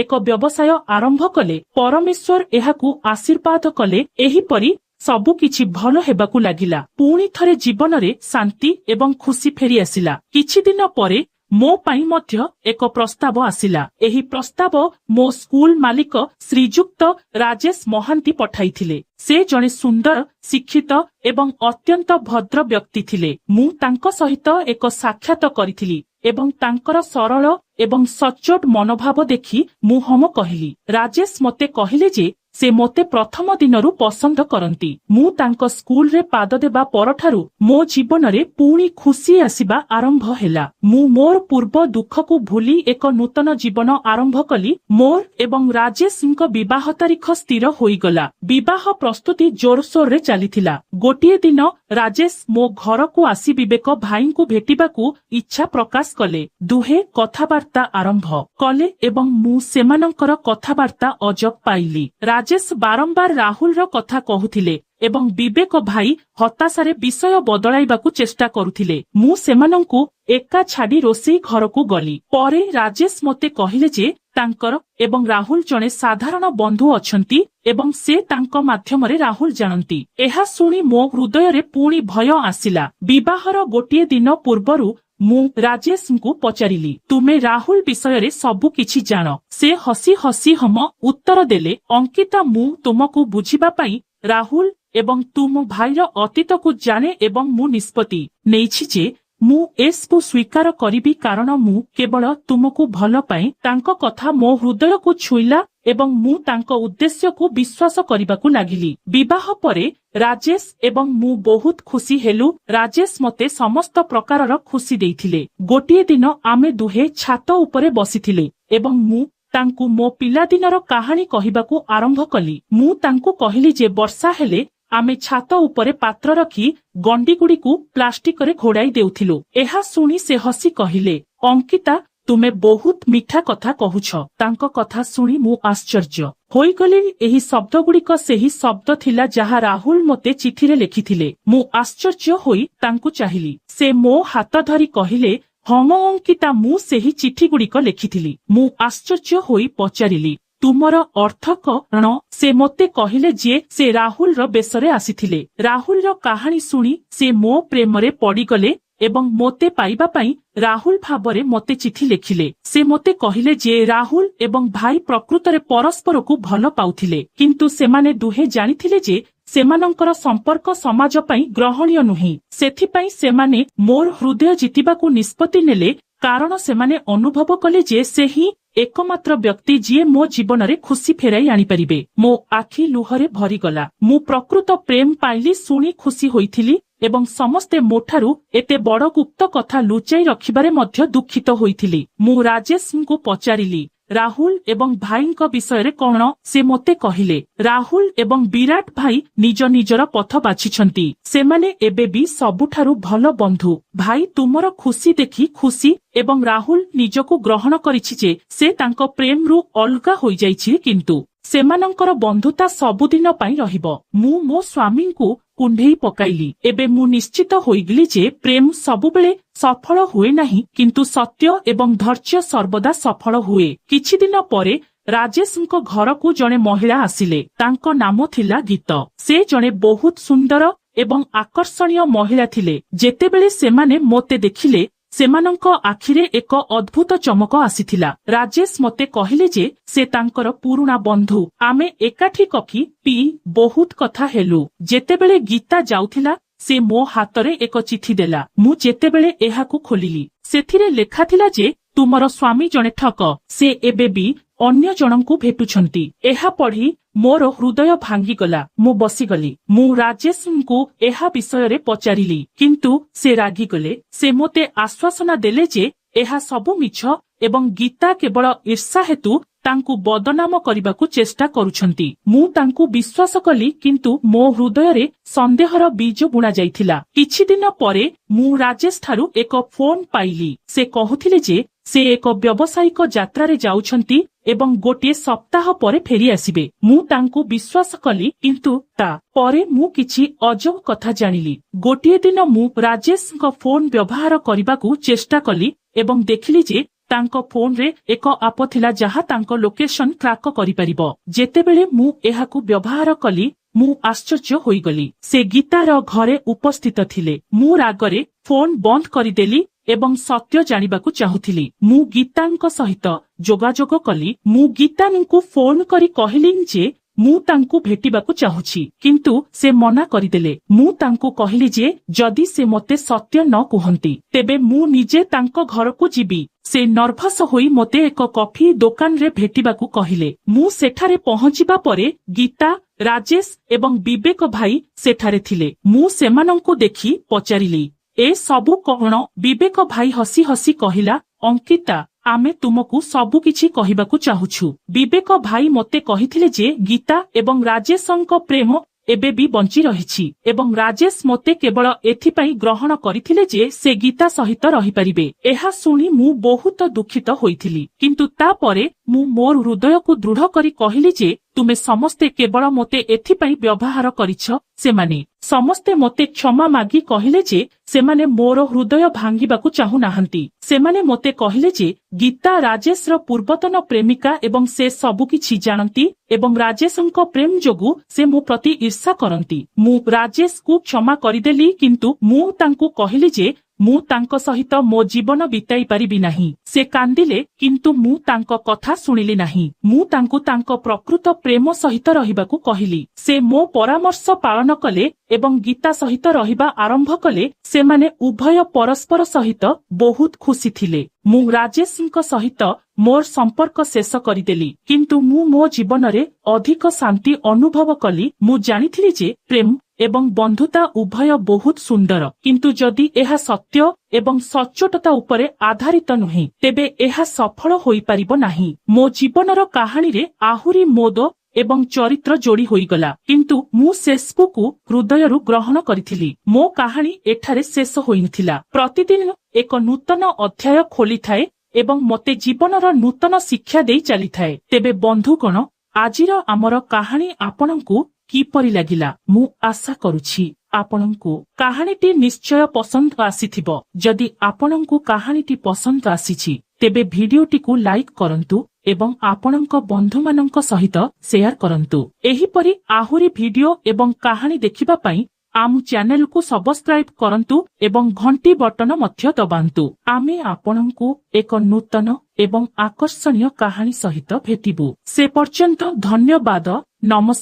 ଏକ ବ୍ୟବସାୟ ଆରମ୍ଭ କଲେ। ପରମେଶ୍ୱର ଏହାକୁ ଆଶୀର୍ବାଦ କଲେ। ଏହିପରି ସବୁକିଛି ଭଲ ହେବାକୁ ଲାଗିଲା। ପୁଣି ଥରେ ଜୀବନରେ ଶାନ୍ତି ଏବଂ ଖୁସି ଫେରି ଆସିଲା। କିଛି ଦିନ ପରେ ମୋ ପାଇଁ ମଧ୍ୟ ଏକ ପ୍ରସ୍ତାବ ଆସିଲା। ଏହି ପ୍ରସ୍ତାବ ମୋ ସ୍କୁଲ ମାଲିକ ଶ୍ରୀଯୁକ୍ତ ରାଜେଶ ମହାନ୍ତି ପଠାଇଥିଲେ। ସେ ଜଣେ ସୁନ୍ଦର, ଶିକ୍ଷିତ ଏବଂ ଅତ୍ୟନ୍ତ ଭଦ୍ର ବ୍ୟକ୍ତି ଥିଲେ। ମୁଁ ତାଙ୍କ ସହିତ ଏକ ସାକ୍ଷାତ କରିଥିଲି ଏବଂ ତାଙ୍କର ସରଳ ଏବଂ ସଚ୍ଚୋଟ ମନୋଭାବ ଦେଖି ମୁଁ ହମ କହିଲି। ରାଜେଶ ମୋତେ କହିଲେ ଯେ ସେ ମୋତେ ପ୍ରଥମ ଦିନରୁ ପସନ୍ଦ କରନ୍ତି। ମୁଁ ତାଙ୍କ ସ୍କୁଲରେ ପାଦ ଦେବା ପରଠାରୁ ମୋ ଜୀବନରେ ପୁଣି ଖୁସି ଆସିବା ଆରମ୍ଭ ହେଲା। ମୁଁ ମୋର ପୂର୍ବ ଦୁଃଖକୁ ଭୁଲି ଏକ ନୂତନ ଜୀବନ ଆରମ୍ଭ କଲି। ମୋର ଏବଂ ରାଜେଶଙ୍କ ବିବାହ ତାରିଖ ସ୍ଥିର ହୋଇଗଲା। ବିବାହ ପ୍ରସ୍ତୁତି ଜୋରସୋରରେ ଚାଲିଥିଲା। ଗୋଟିଏ ଦିନ ରାଜେଶ ମୋ ଘରକୁ ଆସି ବିବେକ ଭାଇଙ୍କୁ ଭେଟିବାକୁ ଇଚ୍ଛା ପ୍ରକାଶ କଲେ। ଦୁହେଁ କଥାବାର୍ତ୍ତା ଆରମ୍ଭ କଲେ ଏବଂ ମୁଁ ସେମାନଙ୍କର କଥାବାର୍ତ୍ତା ଅଜବ ପାଇଲି। ରାଜେଶ ବାରମ୍ବାର ରାହୁଲର କଥା କହୁଥିଲେ ଏବଂ ବିବେକ ଭାଇ ହତାଶାରେ ବିଷୟ ବଦଳାଇବାକୁ ଚେଷ୍ଟା କରୁଥିଲେ। ମୁଁ ସେମାନଙ୍କୁ ଏକା ଛାଡ଼ି ରୋଷେଇ ଘରକୁ ଗଲି। ପରେ ରାଜେଶ ମୋତେ କହିଲେ ଯେ ତାଙ୍କର ଏବଂ ରାହୁଲ ଜଣେ ସାଧାରଣ ବନ୍ଧୁ ଅଛନ୍ତି ଏବଂ ସେ ତାଙ୍କ ମାଧ୍ୟମରେ ରାହୁଲ ଜାଣନ୍ତି। ଏହା ଶୁଣି ମୋ ହୃଦୟରେ ପୁଣି ଭୟ ଆସିଲା। ବିବାହର ଗୋଟିଏ ଦିନ ପୂର୍ବରୁ ମୁଁ ରାଜେଶଙ୍କୁ ପଚାରିଲି, ତୁମେ ରାହୁଲ ବିଷୟରେ ସବୁ କିଛି ଜାଣ? ସେ ହସି ହସି ହମ ଉତ୍ତର ଦେଲେ, ଅଙ୍କିତା, ମୁଁ ତୁମକୁ ବୁଝିବା ପାଇଁ ରାହୁଲ ଏବଂ ତୁମ ଭାଇର ଅତୀତକୁ ଜାଣେ ଏବଂ ମୁଁ ନିଷ୍ପତ୍ତି ନେଇଛି ଯେ ମୁଁ ଏସବୁ ସ୍ୱୀକାର କରିବି, କାରଣ ମୁଁ କେବଳ ତୁମକୁ ଭଲ ପାଏ। ତାଙ୍କ କଥା ମୋ ହୃଦୟକୁ ଛୁଇଁଲା ଏବଂ ମୁଁ ତାଙ୍କ ଉଦ୍ଦେଶ୍ୟକୁ ବିଶ୍ୱାସ କରିବାକୁ ଲାଗିଲି। ବିବାହ ପରେ ରାଜେଶ ଏବଂ ମୁଁ ବହୁତ ଖୁସି ହେଲୁ। ରାଜେଶ ମୋତେ ସମସ୍ତ ପ୍ରକାରର ଖୁସି ଦେଇଥିଲେ। ଗୋଟିଏ ଦିନ ଆମେ ଦୁହେଁ ଛାତ ଉପରେ ବସିଥିଲେ ଏବଂ ମୁଁ ତାଙ୍କୁ ମୋ ପିଲାଦିନର କାହାଣୀ କହିବାକୁ ଆରମ୍ଭ କଲି। ମୁଁ ତାଙ୍କୁ କହିଲି ଯେ ବର୍ଷା ହେଲେ ଆମେ ଛାତ ଉପରେ ପାତ୍ର ରଖି ଗଣ୍ଡିଗୁଡ଼ିକୁ ପ୍ଲାଷ୍ଟିକରେ ଘୋଡ଼ାଇ ଦେଉଥିଲୁ। ଏହା ଶୁଣି ସେ ହସି କହିଲେ, ଅଙ୍କିତା, ତୁମେ ବହୁତ ମିଠା କଥା କହୁଛ। ତାଙ୍କ କଥା ଶୁଣି ମୁଁ ଆଶ୍ଚର୍ଯ୍ୟ ହୋଇଗଲି। ଏହି ଶବ୍ଦଗୁଡ଼ିକ ସେହି ଶବ୍ଦ ଥିଲା ଯାହା ରାହୁଲ ମୋତେ ଚିଠିରେ ଲେଖିଥିଲେ। ମୁଁ ଆଶ୍ଚର୍ଯ୍ୟ ହୋଇ ତାଙ୍କୁ ଚାହିଁଲି। ସେ ମୋ ହାତ ଧରି କହିଲେ, ହଁ ଅଙ୍କିତା, ମୁଁ ସେହି ଚିଠିଗୁଡ଼ିକ ଲେଖିଥିଲି। ମୁଁ ଆଶ୍ଚର୍ଯ୍ୟ ହୋଇ ପଚାରିଲି, ତୁମର ଅର୍ଥ କଣ? ସେ ମୋତେ କହିଲେ ଯେ ସେ ରାହୁଲର ବେଶରେ ଆସିଥିଲେ। ରାହୁଲର କାହାଣୀ ଶୁଣି ସେ ମୋ ପ୍ରେମରେ ପଡ଼ିଗଲେ ଏବଂ ମୋତେ ପାଇବା ପାଇଁ ରାହୁଲ ଭାବରେ ମୋତେ ଚିଠି ଲେଖିଲେ। ସେ ମୋତେ କହିଲେ ଯେ ରାହୁଲ ଏବଂ ଭାଇ ପ୍ରକୃତରେ ପରସ୍ପରକୁ ଭଲ ପାଉଥିଲେ, କିନ୍ତୁ ସେମାନେ ଦୁହେଁ ଜାଣିଥିଲେ ଯେ ସେମାନଙ୍କର ସମ୍ପର୍କ ସମାଜ ପାଇଁ ଗ୍ରହଣୀୟ ନୁହେଁ। ସେଥିପାଇଁ ସେମାନେ ମୋର ହୃଦୟ ଜିତିବାକୁ ନିଷ୍ପତ୍ତି ନେଲେ, କାରଣ ସେମାନେ ଅନୁଭବ କଲେ ଯେ ସେ ହିଁ एकमात्र व्यक्ति जी मो जीवन में खुशी फेराई आनीपारे। मो आखि लुहरे भरीगला। मु प्रकृत प्रेम पाइली शुणी खुशी होइथिली एवं समस्ते मोठारू एते बड़ गुप्त कथा लुचाई रखिबारे मध्य दुखित होइथिली। मु राजेश को पचारिली राहुल एवं भाईଙ୍କ विषय कौन से मते कहिले। राहुल एवं विराट भाई निज निजर पथ बाछिछंती। सेमाने एबे भी सबुठारू भल बंधु। भाई तुमर खुशी देखि खुशी एवं राहुल निजको ग्रहण करिछि जे से तांको प्रेम रु अलगा होई जाइछि, किंतु सेमानंकर बंधुता सबुदिन पई रहिबो। मु मो स्वामी को कुंढेई पकाइली। एबे मु निश्चित होइगली जे प्रेम सबुबेले सफल हुए नहीं, किंतु सत्य एवं धैर्य सर्वदा सफल हुए। किछि दिन परे राजेशଙ୍କ घरକୁ जणे महिला आसिले। तांको नाम थिला गीत। से जणे बहुत सुंदर एवं आकर्षणीय महिला थिले। जेतेबेले सेमाने मोते देखिले सेमानंक आखिरे एक अद्भुत चमक आसीथिला। राजेश मते कहिले जे से तांकर पुरुणा बंधु। आमे एकाठी कखी पी बहुत कथा हेलु। जेतेबेले गीता जाउथिला से मो हातरे एक चिठी देला। मु जेतेबेले एहाकु खोलिली सेथिरे लेखा थिला जे तुमर स्वामी जणे ठक। से एबे भी अन्य जनंकु भेटुछंती। एहा पढ़ी मोर हृदय भांगीगला। मु बसीगली। मु राजेशଙ୍କୁ एहा विषय पचारिली, किंतु से रागीगले। से मोते आश्वासना देले जे एहा सबु मिछ एवं गीता केवल ईर्षा हेतु तांकु बदनाम करबाकू चेष्टा करुछंती। मु तांकु विश्वास कली, किंतु मो हृदय रे संदेहर बीज बुणा जाइथिला। किछि दिन परे मु राजेश ठारू एक फोन पाइली। से कहुथिले जे से एक व्यावसायिक यात्रा रे जाउछंती एवं गोटे सप्ताह परे फेरी आसिबे। मु तांकु विश्वास कली, किंतु ता परे मु किछि अजब कथा जानिली। गोटे दिन मु राजेशଙ୍କ फोन व्यवहार करबाकू चेष्टा कली एवं देखिली जे तांको फोन रे एक आप थिला जहा तांको लोकेशन ट्रैक करि परिबो। जेतेबेले मु एहाकू व्यवहार कली मु आश्चर्य होइगली। से गीतार घरे उपस्थित थिले। मु रागरे फोन बंद करिदेली एवं सत्य जानिबाकू चाहुथिली। मु गीतांक सहित जोगाजोग कली। मु गीतांकू फोन करी कहिली जे मु तांकू भेटिबाकू चाहुछि, किंतु से मना करिदेले। मु तांकू कहिली जे जदि से मते सत्य न कुहंती तेबे मु निजे तांको घरकू जिबी। से नर्भस होई मते एक कॉफी दुकान रे भेटिबाकू कहिले। मु सेठारे पहुंचिबा परे गीता, राजेश एवं विवेक भाई सेठारे थिले। मु सेमानंकू देखि पचारिली ए सबु कौन। विवेक भाई हसी हसी कहिला, अंकिता आमे तुमको सबु किछि कहिबाकू चाहुछु। विवेक भाई मते कहिथिले जे गीता एवं राजेशଙ୍କ प्रेम एबे भी बंची रहिछि एवं राजेश मते केवल एथिपाई ग्रहण करिथिले जे से गीता सहित रहि परिबे। एहा सुनी मु बहुत दुखित होइथिली, किंतु ता परे मु मोर हृदय को दृढ़ करी कहिली जे तुमे समस्ते केवल मते एथिपाई व्यवहार करिछ। सेमाने समस्ते मते क्षमा मागी कहिले जे सेमाने मोर हृदय भांगिबाकू चाहू नाहंती। सेमाने मते कहिले जे गीता राजेश रो पूर्वतन प्रेमिका एवं से सबु किछि जानती एवं राजेशଙ୍କ प्रेम जोगु से मो प्रति ईर्षा करंती। मु राजेश को क्षमा करिदेली, किंतु मु तांकू कहिले जे मु तांको सहित मो जीवन बिताई परिबि नाही। से कांदिले, किंतु मु तांको कथा सुनिली नाही। मु तांकू तांको प्रकृत प्रेम सहित रहिबाकू कहिली। से मो परामर्श पालन कले एवं गीता सहित रहिबा आरंभ कले। सेमाने उभय परस्पर सहित बहुत खुशी थिले। मु राजेशଙ୍କ सहित मोर संपर्क शेष करिदेली, किंतु मु मो जीवन रे अधिक शांति अनुभव कली। मु जानिथिली जे प्रेम एवं बंधुता उभय बहुत सुंदर, किंतु जदि एहा सत्य एवं सच्चोटता उपरे आधारित नुहे तेबे एहा सफल होई परिबो नाही। मो जीवनर कहानी रे आहुरी मोद एवं चरित्र जोड़ी होईगला, किंतु मु शेषबुकू हृदयरू ग्रहण करिथिली। मो कहानी एठारे शेष होइनथिला। प्रतिदिन एक नूतन अध्याय खोली थाए एवं मते जीवनर नूतन शिक्षा देई चली थाए। तेबे बंधुगण, आजिर आमर कहानी आपनंकू किपरि लागिला मु आशा करुछि। आपनंकू कहानीटी निश्चय पसंद आसीथिबो। जदि आपनंकू कहानीटी पसंद आसीछि तेबे भिडियोटी को लाइक करंतु एवं आपनंक बंधुमानंक सहित शेयर करंतु। एहिपरि आहुरी भिडियो एवं कहानी देखिबा पई आम चैनल को सब्सक्राइब करंतु एवं घंटी बटन मध्य दबांतु। आमे आपनंकू एक नूतन एवं आकर्षणीय कहानी सहित भेटिबु। से पर्यंत धन्यवाद। नमस्कार।